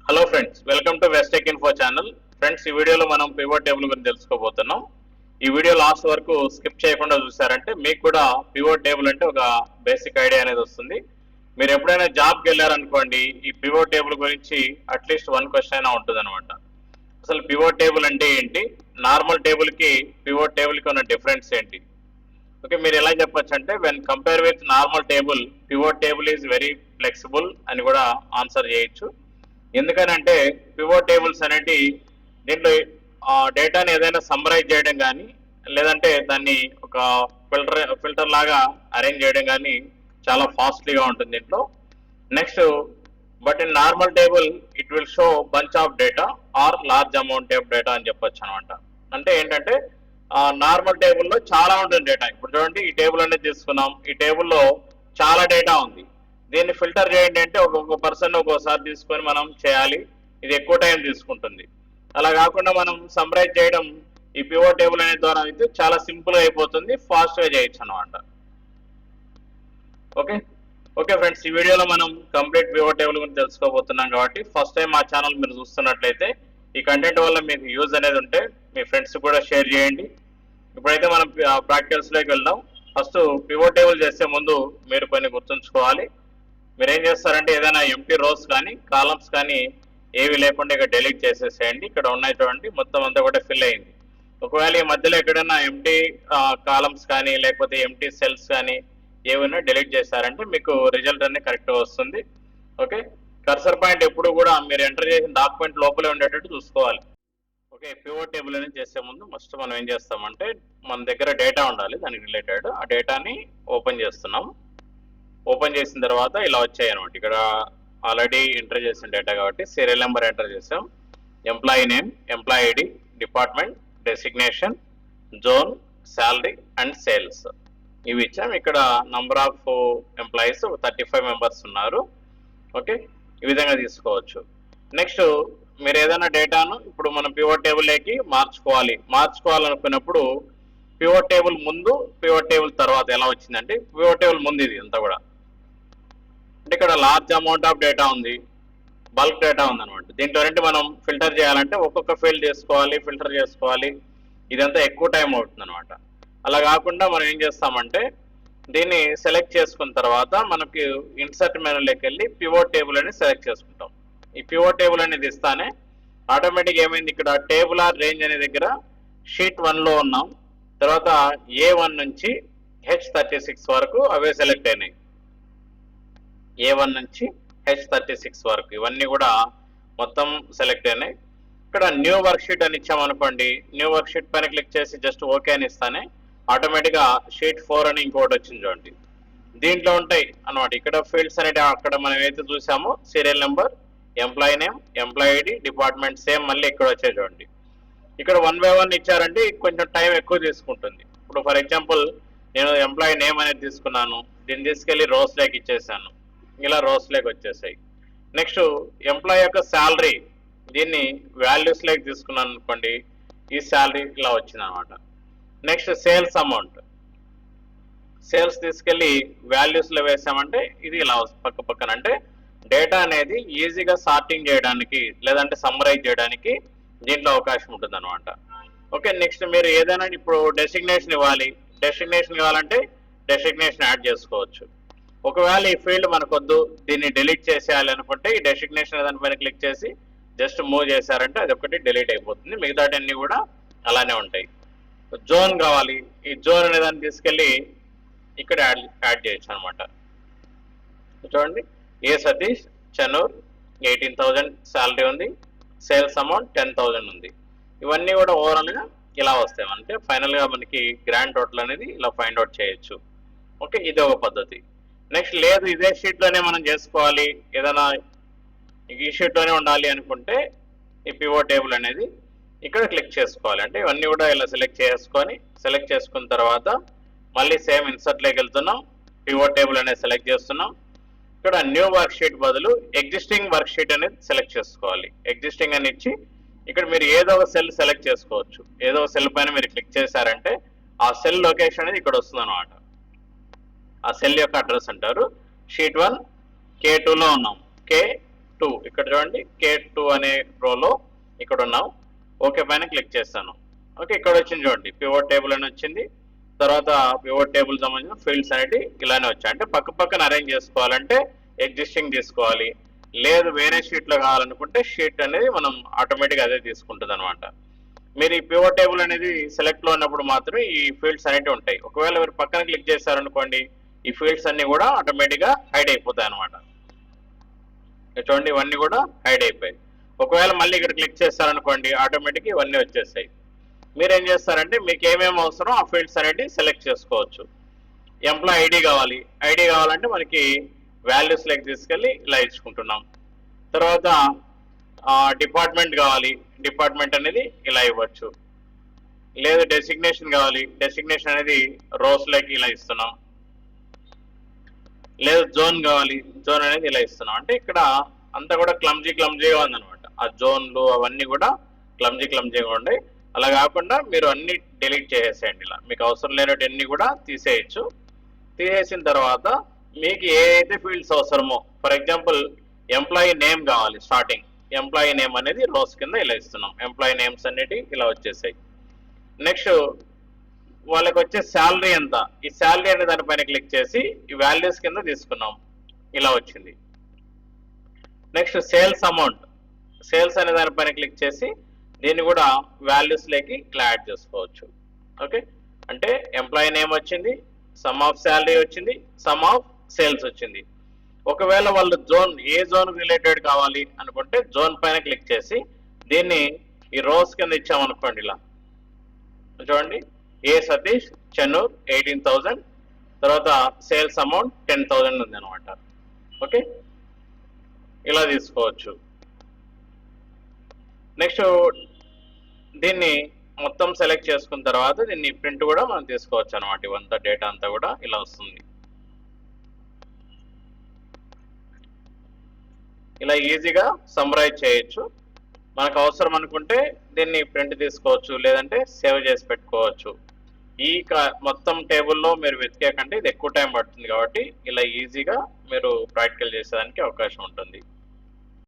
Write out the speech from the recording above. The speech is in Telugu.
Hello friends, welcome to Westech info channel. Friends, ఈ వీడియోలో మనం పివోట్ టేబుల్ గురించి తెలుసుకోబోతున్నాం. ఈ వీడియో లాస్ట్ వరకు స్కిప్ చేయకుండా చూసారంటే మీకు కూడా పివోట్ టేబుల్ అంటే ఒక బేసిక్ ఐడియా అనేది వస్తుంది. మీరు ఎప్పుడైనా జాబ్కి వెళ్ళారనుకోండి, ఈ పివోట్ టేబుల్ గురించి అట్లీస్ట్ 1 క్వశ్చన్ అయినా ఉంటుంది అనమాట. అసలు పివోట్ టేబుల్ అంటే ఏంటి, నార్మల్ టేబుల్కి పివోట్ టేబుల్కి ఉన్న డిఫరెన్స్ ఏంటి? ఓకే, మీరు ఎలా చెప్పొచ్చు అంటే when compare with normal table, pivot table is very flexible అని కూడా ఆన్సర్ చేయొచ్చు. ఎందుకనంటే పివోట్ టేబుల్స్ అనేటి దీంట్లో డేటాని ఏదైనా సమ్మరైజ్ చేయడం కానీ, లేదంటే దాన్ని ఒక ఫిల్టర్ లాగా అరేంజ్ చేయడం కానీ చాలా ఫాస్ట్లీగా ఉంటుంది దీంట్లో. Next, but in normal table it will show bunch of data or large amount of data అని చెప్పొచ్చు అనమాట. అంటే ఏంటంటే నార్మల్ టేబుల్లో చాలా ఉంటుంది డేటా. ఇప్పుడు చూడండి, ఈ టేబుల్ అనేది తీసుకున్నాం, ఈ టేబుల్లో చాలా డేటా ఉంది. దీన్ని ఫిల్టర్ చేయండి అంటే ఒక్కొక్క పర్సన్ ఒక్కోసారి తీసుకొని మనం చేయాలి, ఇది ఎక్కువ టైం తీసుకుంటుంది. అలా కాకుండా మనం సమ్మరైజ్ చేయడం ఈ పివోట్ టేబుల్ అనే ద్వారా అయితే చాలా సింపుల్గా అయిపోతుంది, ఫాస్ట్గా చేయొచ్చు అనమాట. ఓకే ఓకే ఫ్రెండ్స్, ఈ వీడియోలో మనం కంప్లీట్ పివోట్ టేబుల్ గురించి తెలుసుకోబోతున్నాం. కాబట్టి ఫస్ట్ టైం మా ఛానల్ మీరు చూస్తున్నట్లయితే ఈ కంటెంట్ వల్ల మీకు యూజ్ అనేది ఉంటే మీ ఫ్రెండ్స్ కూడా షేర్ చేయండి. ఇప్పుడైతే మనం ప్రాక్టికల్స్లోకి వెళ్దాం. ఫస్ట్ పివోట్ టేబుల్ చేసే ముందు మీరు కొన్ని గుర్తుంచుకోవాలి. మీరు ఏం చేస్తారంటే ఏదైనా ఎంటీ రోస్ కానీ కాలమ్స్ కానీ ఏవి లేకుండా ఇక్కడ డిలీట్ చేసేసేయండి. ఇక్కడ ఉన్నాయి చూడండి, మొత్తం అంతా కూడా ఫిల్ అయింది. ఒకవేళ ఈ మధ్యలో ఎక్కడైనా ఎంటీ కాలమ్స్ కానీ లేకపోతే ఎంటీ సెల్స్ కానీ ఏమైనా డిలీట్ చేశారంటే మీకు రిజల్ట్ అన్ని కరెక్ట్గా వస్తుంది. ఓకే, కర్సర్ పాయింట్ ఎప్పుడు కూడా మీరు ఎంటర్ చేసిన డాక్యుమెంట్ లోపలే ఉండేటట్టు చూసుకోవాలి. ఓకే, పివోట్ టేబుల్ అనేది చేసే ముందు ఫస్ట్ మనం ఏం చేస్తామంటే మన దగ్గర డేటా ఉండాలి, దానికి రిలేటెడ్ ఆ డేటాని ఓపెన్ చేస్తున్నాం. ఓపెన్ చేసిన తర్వాత ఇలా వచ్చాయి అనమాట. ఇక్కడ ఆల్రెడీ ఎంటర్ చేసిన డేటా కాబట్టి సీరియల్ నెంబర్ ఎంటర్ చేసాం, employee name, employee ID, department, designation, zone, salary and sales ఇవి ఇచ్చాం. ఇక్కడ నంబర్ ఆఫ్ ఎంప్లాయీస్ 35 మెంబర్స్ ఉన్నారు. ఓకే, ఈ విధంగా తీసుకోవచ్చు. నెక్స్ట్, మీరు ఏదైనా డేటాను ఇప్పుడు మనం పివోట్ టేబుల్లోకి మార్చుకోవాలనుకున్నప్పుడు పివోట్ టేబుల్ ముందు పివోట్ టేబుల్ తర్వాత ఎలా వచ్చిందంటే పివోట్ టేబుల్ ముందు ఇది అంతా కూడా అంటే ఇక్కడ లార్జ్ అమౌంట్ ఆఫ్ డేటా ఉంది, బల్క్ డేటా ఉంది అనమాట. దీంట్లో నుండి మనం ఫిల్టర్ చేయాలంటే ఒక్కొక్క ఫీల్డ్ ఫిల్టర్ చేసుకోవాలి, ఇదంతా ఎక్కువ టైం అవుతుంది అనమాట. అలా కాకుండా మనం ఏం చేస్తామంటే దీన్ని సెలెక్ట్ చేసుకున్న తర్వాత మనకి ఇన్సర్ట్ మెనూలోకి వెళ్ళి పివోట్ టేబుల్ అని సెలెక్ట్ చేసుకుంటాం. ఈ పివోట్ టేబుల్ అనేది ఇస్తానే ఆటోమేటిక్ ఏమైంది, ఇక్కడ టేబుల్ ఆర్ రేంజ్ అనే దగ్గర షీట్ 1లో ఉన్నాం, తర్వాత A1 నుంచి H36 వరకు అవే సెలెక్ట్ అయినాయి. A1 నుంచి H36 వరకు ఇవన్నీ కూడా మొత్తం సెలెక్ట్ అయినాయి. ఇక్కడ న్యూ వర్క్ షీట్ అని ఇచ్చామనుకోండి, న్యూ వర్క్ షీట్ పైన క్లిక్ చేసి జస్ట్ ఓకే అని ఇస్తానే ఆటోమేటిక్గా షీట్ 4 అని ఇంకోటి వచ్చింది చూడండి. దీంట్లో ఉంటాయి అనమాట. ఇక్కడ ఫీల్డ్స్ అనేవి అక్కడ మనం ఏదైతే చూసామో serial number, employee name, employee ID, department same మళ్ళీ ఇక్కడ వచ్చాయి చూడండి. ఇక్కడ 1 by 1 ఇచ్చారంటే కొంచెం టైం ఎక్కువ తీసుకుంటుంది. ఇప్పుడు ఫర్ ఎగ్జాంపుల్ నేను ఎంప్లాయీ నేమ్ అనేది తీసుకున్నాను, దీన్ని తీసుకెళ్ళి రోస్లోకి ఇచ్చేసాను, ఇలా రోస్లోకి వచ్చేసాయి. నెక్స్ట్, ఎంప్లాయీ యొక్క శాలరీ, దీన్ని వాల్యూస్లోకి తీసుకున్నాను అనుకోండి, ఈ శాలరీ ఇలా వచ్చింది అనమాట. నెక్స్ట్, సేల్స్ అమౌంట్, సేల్స్ తీసుకెళ్ళి వాల్యూస్లో వేసామంటే ఇది ఇలా పక్కన. అంటే డేటా అనేది ఈజీగా సార్టింగ్ చేయడానికి లేదంటే సమ్మరైజ్ చేయడానికి దీంట్లో అవకాశం ఉంటుంది అనమాట. ఓకే, నెక్స్ట్ మీరు ఏదైనా ఇప్పుడు డెసిగ్నేషన్ ఇవ్వాలంటే డెసిగ్నేషన్ యాడ్ చేసుకోవచ్చు. ఒకవేళ ఈ ఫీల్డ్ మనకొద్దు, దీన్ని డిలీట్ చేసేయాలి అనుకుంటే ఈ డెసిగ్నేషన్ దానిపైన క్లిక్ చేసి జస్ట్ మూవ్ చేశారంటే అది ఒకటి డిలీట్ అయిపోతుంది, మిగతాటన్నీ కూడా అలానే ఉంటాయి. జోన్ కావాలి, ఈ జోన్ అనే దాన్ని తీసుకెళ్ళి ఇక్కడ యాడ్ చేయొచ్చు అనమాట. చూడండి, ఏ సతీష్, చెన్నూర్ 18,000 శాలరీ ఉంది, సేల్స్ అమౌంట్ 10,000 ఉంది. ఇవన్నీ కూడా ఓవరాల్గా ఇలా వస్తాయి. అంటే ఫైనల్గా మనకి గ్రాండ్ టోటల్ అనేది ఇలా ఫైండ్ అవుట్ చేయొచ్చు. ఓకే, ఇది ఒక పద్ధతి. నెక్స్ట్, లేదు ఇదే షీట్లోనే మనం చేసుకోవాలి, ఏదైనా ఈ షీట్లోనే ఉండాలి అనుకుంటే ఈ పివోట్ టేబుల్ అనేది ఇక్కడ క్లిక్ చేసుకోవాలి. అంటే ఇవన్నీ కూడా ఇలా సెలెక్ట్ చేసుకున్న తర్వాత మళ్ళీ సేమ్ ఇన్సర్ట్లోకి వెళ్తున్నాం, పివోట్ టేబుల్ అనేది సెలెక్ట్ చేస్తున్నాం. ఇక్కడ న్యూ వర్క్ షీట్ బదులు ఎగ్జిస్టింగ్ వర్క్ షీట్ అనేది సెలెక్ట్ చేసుకోవాలి. ఎగ్జిస్టింగ్ అని ఇచ్చి ఇక్కడ మీరు ఏదో ఒక సెల్ సెలెక్ట్ చేసుకోవచ్చు. ఏదో ఒక సెల్ పైన మీరు క్లిక్ చేశారంటే ఆ సెల్ లొకేషన్ అనేది ఇక్కడ వస్తుంది అనమాట. ఆ సెల్ యొక్క అడ్రస్ అంటారు. షీట్ 1 K2లో ఉన్నాం, K K2 ఇక్కడ చూడండి, K2 అనే రోలో ఇక్కడ ఉన్నాం. ఓకే పైన క్లిక్ చేస్తాను. ఓకే, ఇక్కడ వచ్చింది చూడండి, పివోట్ టేబుల్ అని వచ్చింది. తర్వాత పివోట్ టేబుల్ సంబంధించిన ఫీల్డ్స్ అనేవి ఇలానే వచ్చాయి. అంటే పక్క పక్కన అరేంజ్ చేసుకోవాలంటే ఎగ్జిస్టింగ్ తీసుకోవాలి, లేదు వేరే షీట్లో కావాలనుకుంటే షీట్ అనేది మనం ఆటోమేటిక్గా అదే తీసుకుంటుంది అనమాట. మీరు ఈ పివోట్ టేబుల్ అనేది సెలెక్ట్లో ఉన్నప్పుడు మాత్రం ఈ ఫీల్డ్స్ అనేవి ఉంటాయి. ఒకవేళ మీరు పక్కన క్లిక్ చేశారనుకోండి, ఈ ఫీల్డ్స్ అన్ని కూడా ఆటోమేటిక్గా హైడ్ అయిపోతాయి అనమాట. చూడండి, ఇవన్నీ కూడా హైడ్ అయిపోయాయి. ఒకవేళ మళ్ళీ ఇక్కడ క్లిక్ చేస్తారనుకోండి, ఆటోమేటిక్గా ఇవన్నీ వచ్చేస్తాయి. మీరు ఏం చేస్తారంటే మీకు ఏమేమి అవసరం ఆ ఫీల్డ్స్ అనేది సెలెక్ట్ చేసుకోవచ్చు. ఎంప్లాయ్ ఐడి కావాలి, ఐడి కావాలంటే మనకి వాల్యూస్ లెక్క తీసుకెళ్ళి ఇలా ఇచ్చుకుంటున్నాం. తర్వాత డిపార్ట్మెంట్ కావాలి, డిపార్ట్మెంట్ అనేది ఇలా ఇవ్వచ్చు. లేదు డెసిగ్నేషన్ కావాలి, డెసిగ్నేషన్ అనేది రోస్ లెక్క ఇలా ఇస్తున్నాం. లేదు జోన్ కావాలి, జోన్ అనేది ఇలా ఇస్తున్నాం. అంటే ఇక్కడ అంతా కూడా క్లమ్జీగా ఉందన్నమాట. ఆ జోన్లు అవన్నీ కూడా క్లమ్జీగా ఉన్నాయి. అలా కాకుండా మీరు అన్ని డిలీట్ చేసేసేయండి. ఇలా మీకు అవసరం లేనవన్నీ కూడా తీసేయచ్చు. తీసేసిన తర్వాత మీకు ఏ అయితే ఫీల్డ్స్ అవసరమో, ఫర్ ఎగ్జాంపుల్ ఎంప్లాయీ నేమ్ కావాలి, స్టార్టింగ్ ఎంప్లాయీ నేమ్ అనేది రోస్ కింద ఇలా ఇస్తున్నాం. ఎంప్లాయీ నేమ్స్ అనేవి ఇలా వచ్చేసాయి. నెక్స్ట్ వాళ్ళకి వచ్చే శాలరీ ఎంత, ఈ శాలరీ అనే దానిపైన క్లిక్ చేసి ఈ వాల్యూస్ కింద తీసుకున్నాం, ఇలా వచ్చింది. నెక్స్ట్ సేల్స్ అమౌంట్, సేల్స్ అనే దానిపైన క్లిక్ చేసి దీన్ని కూడా వాల్యూస్ లేకి ఇలా యాడ్ చేసుకోవచ్చు. ఓకే, అంటే ఎంప్లాయీ నేమ్ వచ్చింది, సమ్ ఆఫ్ శాలరీ వచ్చింది, సమ్ ఆఫ్ సేల్స్ వచ్చింది. ఒకవేళ వాళ్ళు జోన్ ఏ జోన్ రిలేటెడ్ కావాలి అనుకుంటే జోన్ పైన క్లిక్ చేసి దీన్ని ఈ రోస్ కింద ఇచ్చామనుకోండి, ఇలా చూడండి, ఏ సతీష్ చెన్నూర్ 18,000, తర్వాత సేల్స్ అమౌంట్ 10,000 ఉంది అనమాట. ఓకే, ఇలా తీసుకోవచ్చు. నెక్స్ట్ దీన్ని మొత్తం సెలెక్ట్ చేసుకున్న తర్వాత దీన్ని ప్రింట్ కూడా మనం తీసుకోవచ్చు అనమాట. ఇవంతా డేటా అంతా కూడా ఇలా వస్తుంది. ఇలా ఈజీగా సమ్మరైజ్ చేయొచ్చు. మనకు అవసరం అనుకుంటే దీన్ని ప్రింట్ తీసుకోవచ్చు, లేదంటే సేవ్ చేసి పెట్టుకోవచ్చు. ఈ మొత్తం టేబుల్లో మీరు వెతికే కంటే ఇది ఎక్కువ టైం పడుతుంది కాబట్టి ఇలా ఈజీగా మీరు ప్రాక్టికల్ చేసేదానికి అవకాశం ఉంటుంది.